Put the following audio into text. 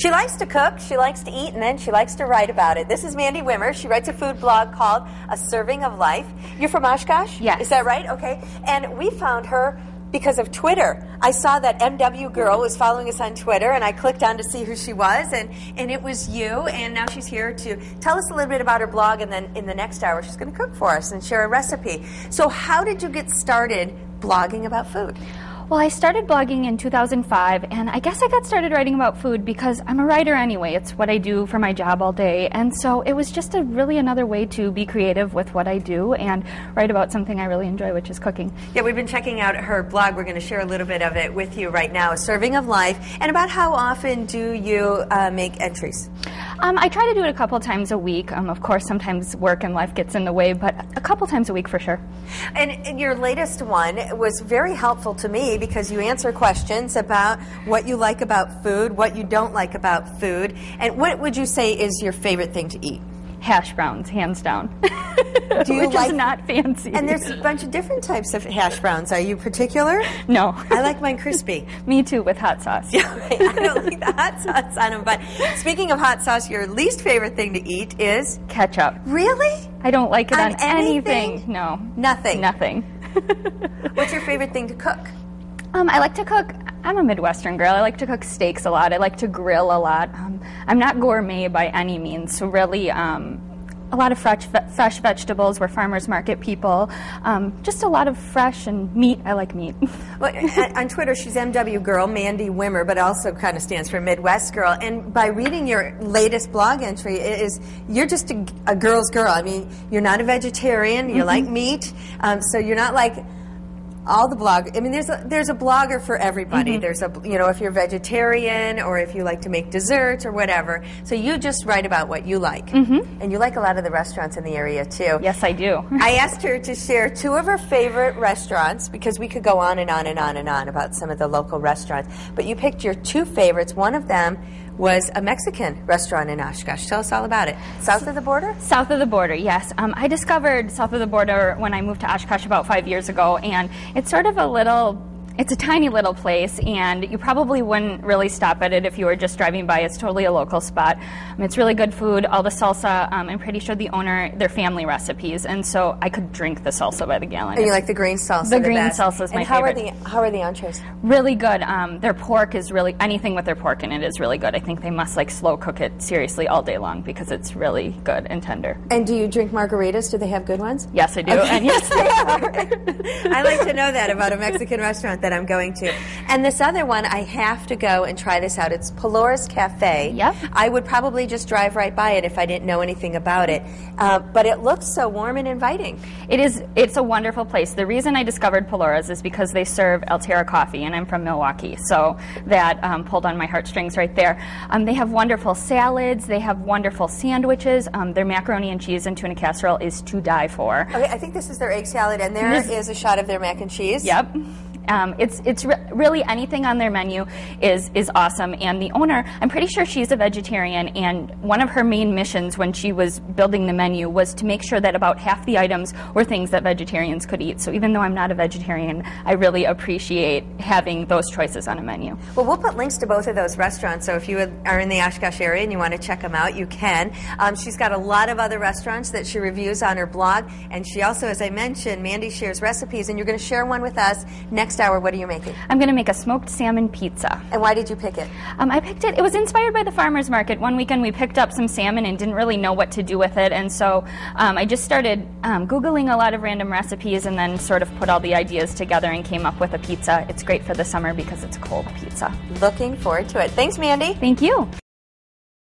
She likes to cook, she likes to eat, and then she likes to write about it. This is Mandy Wimmer. She writes a food blog called A Serving of Life. You're from Oshkosh? Yes. Is that right? Okay. And we found her because of Twitter. I saw that MW girl was following us on Twitter, and I clicked on to see who she was, and it was you, and now she's here to tell us a little bit about her blog, and then in the next hour she's going to cook for us and share a recipe. So how did you get started blogging about food? Well, I started blogging in 2005, and I guess I got started writing about food because I'm a writer anyway. It's what I do for my job all day, and so it was just really another way to be creative with what I do and write about something I really enjoy, which is cooking. Yeah, we've been checking out her blog. We're going to share a little bit of it with you right now, A Serving of Life. And about how often do you make entries? I try to do it a couple times a week. Of course, sometimes work and life gets in the way, but a couple times a week for sure. And your latest one was very helpful to me because you answer questions about what you like about food, what you don't like about food, and what would you say is your favorite thing to eat? Hash browns, hands down. Do you Which is not fancy. And there's a bunch of different types of hash browns. Are you particular? No. I like mine crispy. Me too, with hot sauce. Yeah, right. I don't like the hot sauce on them. But speaking of hot sauce, your least favorite thing to eat is? Ketchup. Really? I don't like it on anything? anything. No. Nothing? Nothing. What's your favorite thing to cook? I like to cook. I'm a Midwestern girl. I like to cook steaks a lot. I like to grill a lot. I'm not gourmet by any means, so really a lot of fresh vegetables. We're farmers market people. Just a lot of fresh and meat. I like meat. Well, on Twitter, she's MW Girl, Mandy Wimmer, but also kind of stands for Midwest Girl. And by reading your latest blog entry, you're just a girl's girl. I mean, you're not a vegetarian. You like meat, so you're not like all the blog. I mean, there's a blogger for everybody. There's if you're vegetarian or if you like to make desserts or whatever. So you just write about what you like, and you like a lot of the restaurants in the area too. Yes, I do. I asked her to share two of her favorite restaurants because we could go on and on and on and on about some of the local restaurants. But you picked your two favorites. One of them was a Mexican restaurant in Oshkosh. Tell us all about it. South of the border? South of the border, yes. I discovered South of the border when I moved to Oshkosh about 5 years ago, and it's sort of it's a tiny little place, and you probably wouldn't really stop at it if you were just driving by. It's totally a local spot. It's really good food. All the salsa, I'm pretty sure the owner, they're family recipes, and so I could drink the salsa by the gallon. And you like the green salsa? The green salsa is my favorite. And how are the entrees? Really good. Their pork is really, anything with their pork in it is really good. I think they must slow cook it seriously all day long because it's really good and tender. And do you drink margaritas? Do they have good ones? Yes, I do. Okay. And yes, they are. I like to know that about a Mexican restaurant that I'm going to. And this other one, I have to go and try this out. It's Pelorus Cafe. Yep. I would probably just drive right by it if I didn't know anything about it. But it looks so warm and inviting. It's a wonderful place. The reason I discovered Pelorus is because they serve Altera coffee, and I'm from Milwaukee, so that pulled on my heartstrings right there. They have wonderful salads. They have wonderful sandwiches. Their macaroni and cheese and tuna casserole is to die for. Okay, I think this is their egg salad, and there is a shot of their mac and cheese. Yep. Really anything on their menu is awesome. And the owner, I'm pretty sure she's a vegetarian, and one of her main missions when she was building the menu was to make sure that about half the items were things that vegetarians could eat. So even though I'm not a vegetarian, I really appreciate having those choices on a menu. Well, we'll put links to both of those restaurants, so if you are in the Oshkosh area and you want to check them out, you can. She's got a lot of other restaurants that she reviews on her blog, and she also, as I mentioned, Mandy shares recipes, and you're going to share one with us next hour. What are you making? I'm going to make a smoked salmon pizza. And why did you pick it? I picked it. It was inspired by the farmer's market. One weekend we picked up some salmon and didn't really know what to do with it, and so I just started Googling a lot of random recipes and then sort of put all the ideas together and came up with a pizza. It's great for the summer because it's a cold pizza. Looking forward to it. Thanks, Mandy. Thank you.